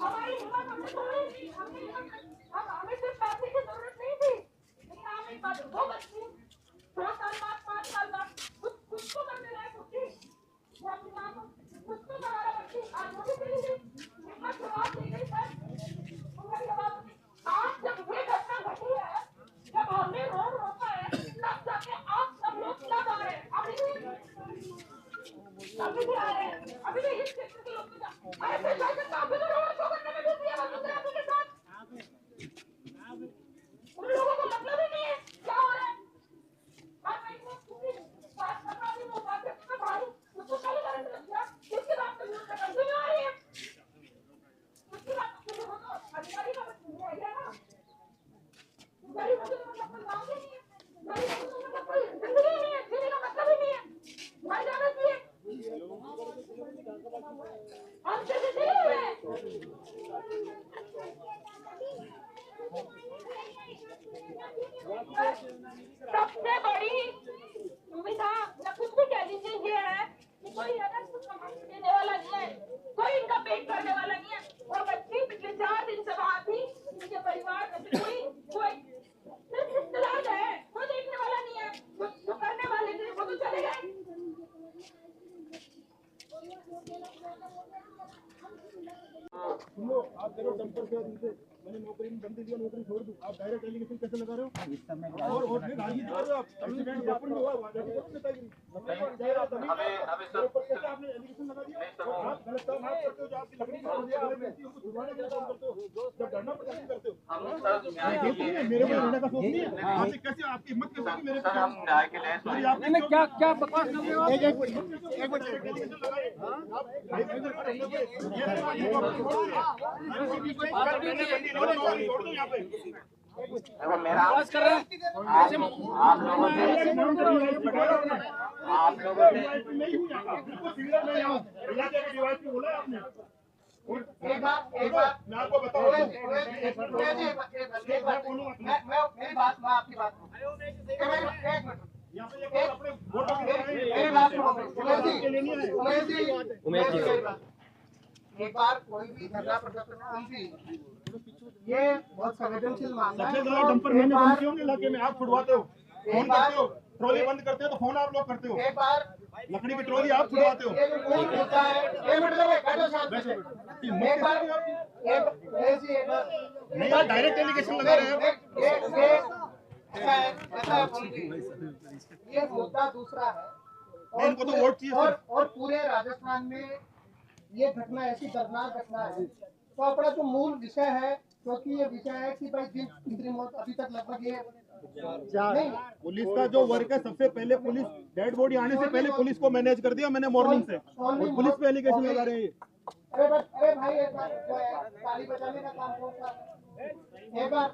हमारी हिम्मत हमने तोड़ी थी, हमें सिर्फ पैसे की जरूरत नहीं थी, लेकिन हमें एक बात वो बच्ची 2 साल बाद 5 साल बाद कुछ तो करने लायक होती, वो अपनी माँ को कुछ तो सहारा बनती, आज वो भी चली गई, हिम्मत जवाब दी गई सर। उनका जवाब आज जब ये घटना घटी है, जब हमने रोड रोका है, तब जाके आप सब लोग तब आ रहे हैं, अभी भी आ रहे हैं, अभी भी इस क्षेत्र के लोग अरे प्रशासन का अभी तो रोड शो करने में बिजी है वसुंधरा के साथ। उन लोगों को मतलब ही नहीं है क्या हो रहा है। हर महीने किसी बात करना भी वो बात करना भाई उसको पहले करंट लग गया, इसके बाद तो न्यूज़ में कंटिन्यू आ रही है, उसकी बात शुरू हो तो अधिकारी का बस नहीं है ना, गरीबों के मतलब कोई काम ही नहीं है, गरीबों के मतलब कोई जिंदगी ही नहीं है, जीने का मतलब ही नहीं है, मर जाना चाहिए, हमसे भी नहीं हुए। सबसे बड़ी सुविधा या कुछ भी कह लीजिए ये है कि कोई अगर कुछ देने वाला नहीं है, कोई इनका पेट भरने वाला नहीं है। वो बच्ची पिछले 4 दिन से वहां थी, इनके परिवार में से कोई सिर्फ रिश्तेदार है, कोई देखने वाला नहीं है, जो करने वाले थे वो तो चले गए। सुनो, आप करो डंपर से उनसे मैंने नौकरी में बंदी दिया, नौकरी छोड़ दूं, आप डायरेक्ट एलिगेशन कैसे लगा रहे हो? इस समय और फिर राजी कर रहे हो आप एक्सीडेंट जयपुर में हुआ, वहां जाके करो नेतागिरी। ऊपर कैसे आपने एलिगेशन लगा दिया? आप गलत काम आप करते हो, जो आपकी लकड़ी की होती है, आप बेचती हो, छुड़वाने का काम करते हो, जब डरना पड़ता है करते हो। मेरे को लड़ने का सोच नहीं है, आपसे कैसे आपकी हिम्मत कैसे होगी मेरे को? आपने क्या क्या बकवास कर रहे हो? एक मिनट मेरा आवाज कर रहे हैं आप लोगों से एक बात मैं आपको बताऊं, मेरी बात मैं आपकी बात एक बार कोई भी धरना प्रदर्शन ये बहुत संवेदनशील मामला है। सबसे ज्यादा डंपर मैंने बंद किए होंगे इलाके में, आप छुड़वाते हो, फोन करते हो, ट्रॉली बंद करते हो तो फोन आप लोग करते हो, एक बार लकड़ी की ट्रॉली आप छुड़वाते हो। नहीं, आप डायरेक्ट एलिगेशन लगा रहे हैं। ये मुद्दा दूसरा है इनको तो वोट चाहिए और पूरे राजस्थान में ये घटना ऐसी दर्दनाक घटना है। तो अपना जो मूल विषय है, क्योंकि ये विषय है कि भाई तीसरी मौत अभी तक लगभग ये नहीं, पुलिस का जो वर्क है, सबसे पहले पुलिस डेड बॉडी आने से पहले पुलिस को मैनेज कर दिया मैंने मॉर्निंग से, और पुलिस पे एलिगेशन लगा रहे हैं। अरे भाई एक बार ताली बजाने का काम कौन सा, एक बार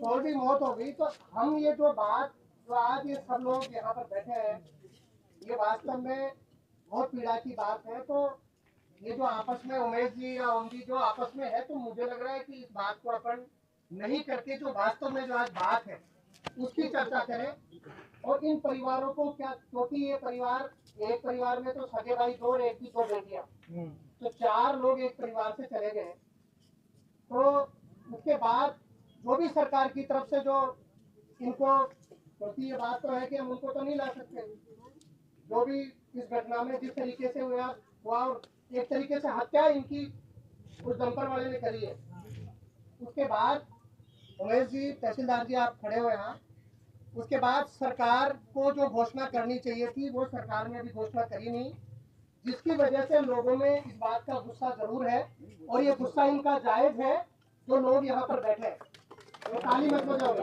ऑलरेडी मौत हो गई। तो हम ये जो बात जो आज ये सब लोग यहाँ पर बैठे हैं, ये वास्तव में बहुत पीड़ा की बात है। तो ये जो आपस में उमेश जी या ओम जी जो आपस में है, तो मुझे लग रहा है कि इस बात को अपन नहीं करके जो वास्तव में जो आज बात है उसकी चर्चा करें, और इन परिवारों को क्या, क्योंकि ये परिवार, एक परिवार में तो सगे भाई 2 और एक की 2 बेटियां, तो 4 लोग एक परिवार से चले गए। तो उसके बाद जो भी सरकार की तरफ से जो इनको, क्योंकि ये बात तो है कि हम उनको तो नहीं ला सकते, जो भी इस घटना में जिस तरीके से हुआ और एक तरीके से हत्या इनकी उस डंपर वाले ने करी है। उसके बाद उमेश जी, तहसीलदार जी आप खड़े हुए हैं, उसके बाद सरकार को जो घोषणा करनी चाहिए थी वो सरकार ने अभी घोषणा करी नहीं, जिसकी वजह से लोगों में इस बात का गुस्सा जरूर है, और ये गुस्सा इनका जायज है जो लोग यहाँ पर बैठे हैं। ताली मत बजाओ,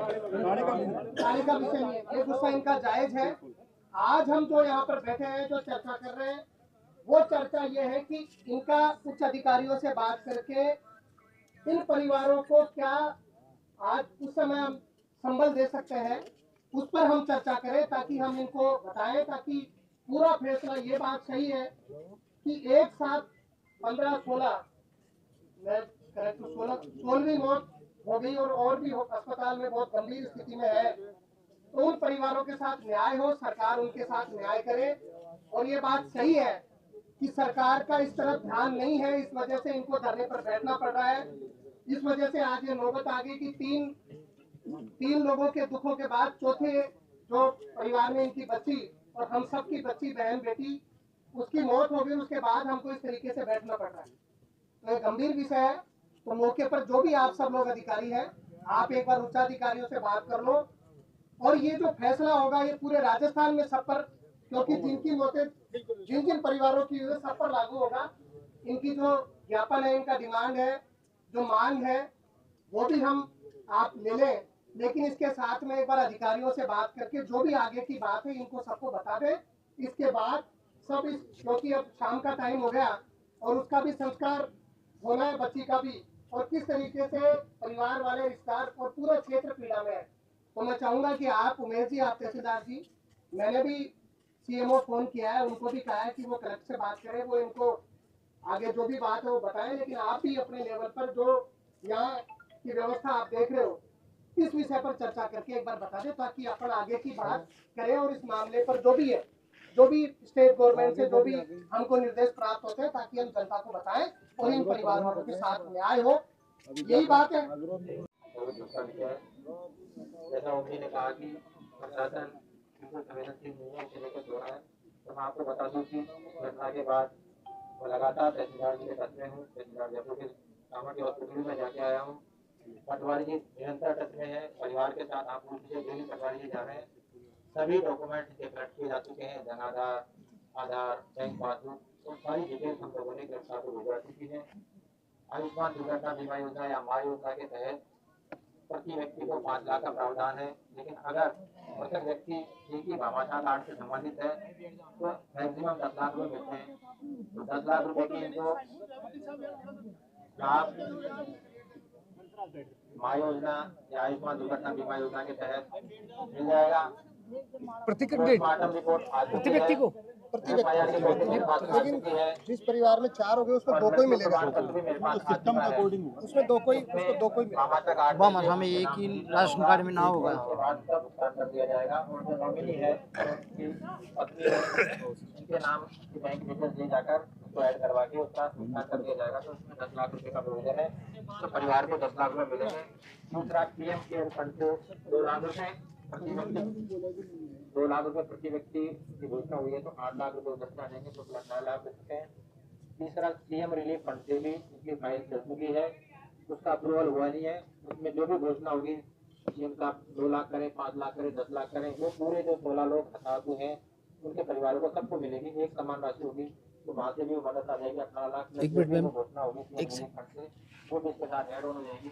ताली का विषय नहीं है, ये गुस्सा इनका जायज है। आज हम जो यहाँ पर बैठे हैं, जो चर्चा कर रहे हैं, वो चर्चा ये है कि इनका उच्च अधिकारियों से बात करके इन परिवारों को क्या आज उस समय हम संबल दे सकते हैं, उस पर हम चर्चा करें, ताकि हम इनको बताएं, ताकि पूरा फैसला ये बात सही है कि एक साथ 15-16 16वीं मौत हो गई, और भी अस्पताल में बहुत गंभीर स्थिति में है। तो उन परिवारों के साथ न्याय हो, सरकार उनके साथ न्याय करे, और ये बात सही है कि सरकार का इस तरफ ध्यान नहीं है, इस वजह से इनको धरने पर बैठना पड़ रहा है। इस वजह से आज ये नौबत आ गई कि तीन लोगों के दुखों के बाद चौथे जो परिवार में इनकी बच्ची और हम सब की बच्ची बहन बेटी उसकी मौत हो गई, उसके बाद हमको इस तरीके से बैठना पड़ रहा है। तो एक गंभीर विषय है। तो मौके पर जो भी आप सब लोग अधिकारी हैं, आप एक बार उच्चाधिकारियों से बात कर लो और ये जो फैसला होगा ये पूरे राजस्थान में सब पर, क्योंकि जिनकी मौतें जिन जिन परिवारों की हुई है सब पर लागू होगा। इनकी जो ज्ञापन है, इनका डिमांड है, जो मांग है, वो भी हम आप ले लें, लेकिन इसके साथ में एक बार अधिकारियों से बात करके जो भी आगे की बात है इनको सबको बता दें। इसके बाद सब इस, क्योंकि अब शाम का टाइम हो गया और उसका भी संस्कार होना है बच्ची का भी, और किस तरीके से परिवार वाले रिश्तेदार और पूरा क्षेत्र पीड़ा में है। तो मैं चाहूंगा कि आप उमेश जी, आप तहसीलदार जी, मैंने भी सीएमओ फोन किया है, उनको भी कहा है कि वो कलेक्टर से बात करें, वो इनको आगे जो भी बात है वो बताएं, लेकिन आप भी अपने लेवल पर जो यहाँ की व्यवस्था आप देख रहे हो इस विषय पर चर्चा करके एक बार बता दें, ताकि अपन आगे की बात करें और इस मामले पर जो भी है, जो भी स्टेट गवर्नमेंट से जो भी हमको निर्देश प्राप्त होते हैं, ताकि हम जनता को बताएं और इन परिवार वालों के साथ न्याय हो। यही बात है। जैसा उन्होंने ने कहा कि प्रशासन बिल्कुल संवेदनशील नहीं है, इसे लेकर जो है। तो मैं आपको बता दूं कि घटना के बाद मैं लगातार तहसीलदार जी के टच में हूँ। तहसीलदार जयपुर के कामाख्या हॉस्पिटल में जाके आया हूँ। पटवारी जी निरंतर टच में है परिवार के साथ। आप लोग डेली पटवारी जी जा रहे हैं, सभी डॉक्यूमेंट कलेक्ट किए जा चुके हैं, जनाधार, आधार, बैंक पासबुक, तो सारी डिटेल्स हम लोगों ने कलेक्टर को भिजवा चुकी है। आयुष्मान दुर्घटना बीमा योजना या माँ योजना के तहत प्रति व्यक्ति को 5 लाख का प्रावधान है, लेकिन अगर मृतक व्यक्ति एक ही भामाशाह कार्ड से संबंधित है तो मैक्सिमम 10 लाख रुपए मिलते हैं। तो 10 लाख रुपए की इनको लाभ माँ योजना या आयुष्मान दुर्घटना बीमा योजना के तहत मिल जाएगा। प्रति व्यक्ति को लेकिन जिस परिवार में 4 हो गए उसमें 2 को ही मिलेगा, सिस्टम के अकॉर्डिंग उसमें 2 को ही मिलेगा। हमें एक ही राशन कार्ड में ना होगा। कर दिया जाएगा और जो नॉमिनी है उसकी पत्नी है उनके नाम की बैंक डिटेल्स ले जाकर उसको ऐड करवा के उसका भुगतान कर दिया जाएगा। तो उसमें 10 लाख रुपए का प्रोविजन है, तो परिवार को 10 लाख रुपए मिलेंगे। दूसरा पीएम केयर फंड से 2 लाख रुपए प्रति व्यक्ति, 2 लाख रुपए प्रति व्यक्ति की घोषणा हुई है, तो 8 लाख रुपए उधर से आ जाएंगे, तो 9 लाख हो चुके हैं। तीसरा सीएम रिलीफ फंड से भी उसकी फाइल चल चुकी है, उसका अप्रूवल हुआ नहीं है। उसमें जो भी घोषणा होगी सीएम का 2 लाख करें, 5 लाख करें, 10 लाख करें, वो पूरे जो 16 लोग हताहत हैं उनके परिवारों को सबको मिलेगी, एक समान राशि होगी। तो वहाँ से भी मदद आ जाएगी। 18 लाख घोषणा होगी सीएम फंड से, वो भी इसके साथ ऐड होने जाएगी।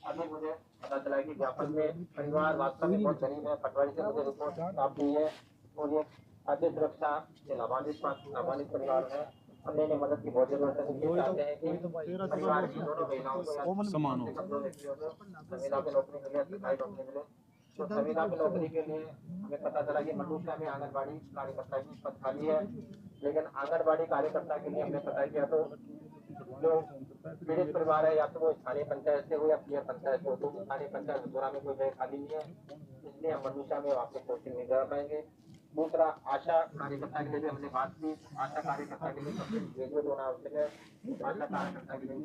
अभी मुझे पता चला कि ज्ञापन में परिवार वास्तव में बहुत गरीब है। पटवारी से मुझे रिपोर्ट प्राप्त हुई है और ये खाद्य सुरक्षा ये लाभान्वित परिवार है। हमने मदद की बहुत जरूरत है। चाहते हैं कि परिवार की दोनों महिलाओं को समान हो। संविदा की नौकरी मिले, सरकारी नौकरी मिले। तो संविदा की नौकरी के लिए हमें पता चला कि मंडूसा में आंगनबाड़ी कार्यकर्ता की पद खाली है, लेकिन आंगनबाड़ी कार्यकर्ता के लिए हमने पता किया तो जो पीड़ित परिवार है या तो वो स्थानीय पंचायत से हो या पीएम पंचायत से हो, तो स्थानीय पंचायत द्वारा में कोई जगह खाली नहीं है, इसलिए हम मंडूसा में वापस पोस्टिंग नहीं करा पाएंगे। दूसरा आशा कार्यकर्ता के लिए भी हमने बात की। आशा कार्यकर्ता के लिए सबसे ग्रेजुएट होना आवश्यक है। आशा कार्यकर्ता के लिए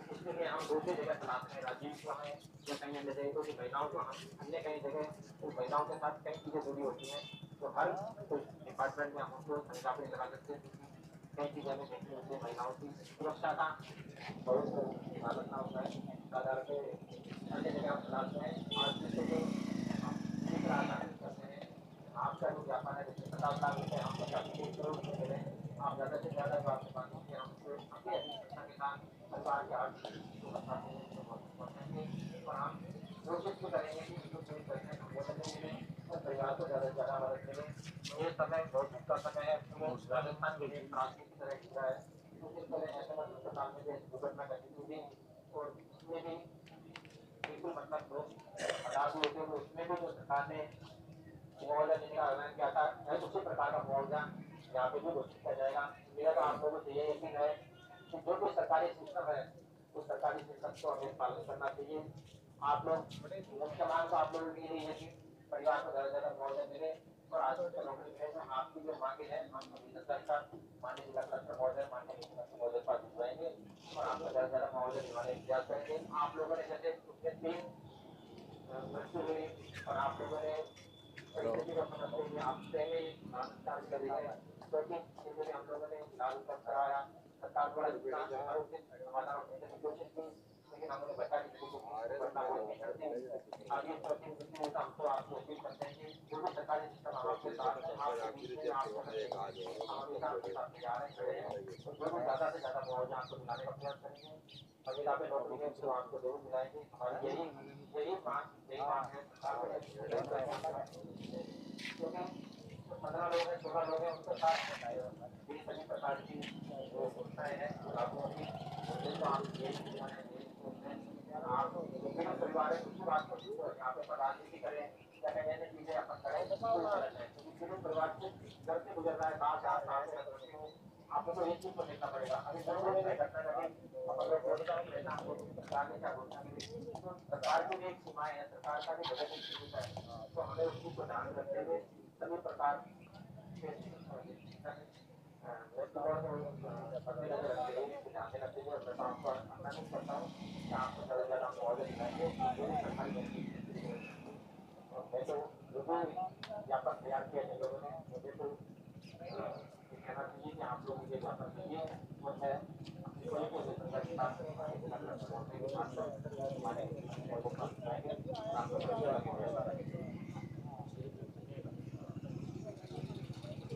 इसलिए हम दूसरी जगह चलाते हैं, राजीव को हमें या कहीं अन्य जगह, क्योंकि महिलाओं को हम अन्य कई जगह तो महिलाओं के साथ कई चीज़ें जुड़ी होती हैं, तो हर डिपार्टमेंट में हम उनको संख्या नहीं लगा सकते। कई चीज़ें हमें देखनी होती है, महिलाओं की सुरक्षा का बहुत ध्यान रखना होता है। आधार पे अन्य जगह हम चलाते हैं। आज जैसे हम दूसरा आधार करते हैं, आपका जो व्यापार है जैसे 50 लाख रुपये हम 50 करोड़ रुपये मिले, आप ज़्यादा से ज़्यादा जो आपके पास होंगे हम उसको अपनी शिक्षा के साथ परिवार के आर्थिक को बताते हैं और हम कोशिश भी करेंगे कि जो कोई पैसे हम मदद मिले और परिवार को ज़्यादा से ज़्यादा मदद मिले। ये समय बहुत अच्छा समय है, राजस्थान में एक क्रांति की तरह दिख रहा है। इस तरह ऐसे अस्पताल में भी दुर्घटना घटी थी और उसमें भी बिल्कुल मतलब लोग हताश हुए थे, तो उसमें भी जो सरकार ने मुआवजा देने का ऐलान किया था, उसी प्रकार का मुआवजा यहाँ पे भी घोषित किया जाएगा। मेरा तो आप लोगों से ये यकीन है कि जो भी सरकारी सिस्टम है उस सरकारी सिस्टम को हमें पालन करना चाहिए। आप लोग मुख्य मांग तो आप लोगों की यही है कि परिवार को ज़्यादा से ज़्यादा मुआवजा मिले और आज के नौकरी में आपकी जो मांगे हैं हम अभिनंदन का माननीय जिला कलेक्टर महोदय माननीय मुख्यमंत्री महोदय पास भिजवाएंगे और आपका ज़्यादा ज़्यादा महोदय दिलवाने का प्रयास करेंगे। आप लोगों ने जैसे उसमें 3 मृत्यु हुई और आप लोगों ने आपसे चार्ज कर दिया है क्योंकि इसमें हम लोगों ने लागू कर कराया सरकार द्वारा समाधान होने की कोशिश की लेकिन हमने बता दी आगे हमको आपको अपील करते हैं कि जो भी सरकारी सिस्टम आपके साथ है आपके बीच में आपको ज़्यादा से ज़्यादा मुआवजा आपको दिलाने का प्रयास करेंगे। अगर आप नौकरी है तो आपको जरूर दिलाएंगे। हमारी यही मांग है क्योंकि 15 लोग हैं 16 लोग हैं उनके साथ ये सभी प्रकार की जो घोषणाएं हैं लागू होगी आप परिवार है कुछ बात को यहाँ पे राजनीति करें या कहीं ऐसी चीजें अपन करें तो परिवार से घर से गुजर रहा है आपको तो एक चीज को देखना पड़ेगा अभी सरकार की भी एक सीमाएं है सरकार का भी बजट एक सीमित है तो हमें उस चीज को ध्यान रखते हुए सभी प्रकार व्यापक तैयार किया इन लोगों ने मुझे तो कहना चाहिए कि आप लोग मुझे व्यापक चाहिए वो है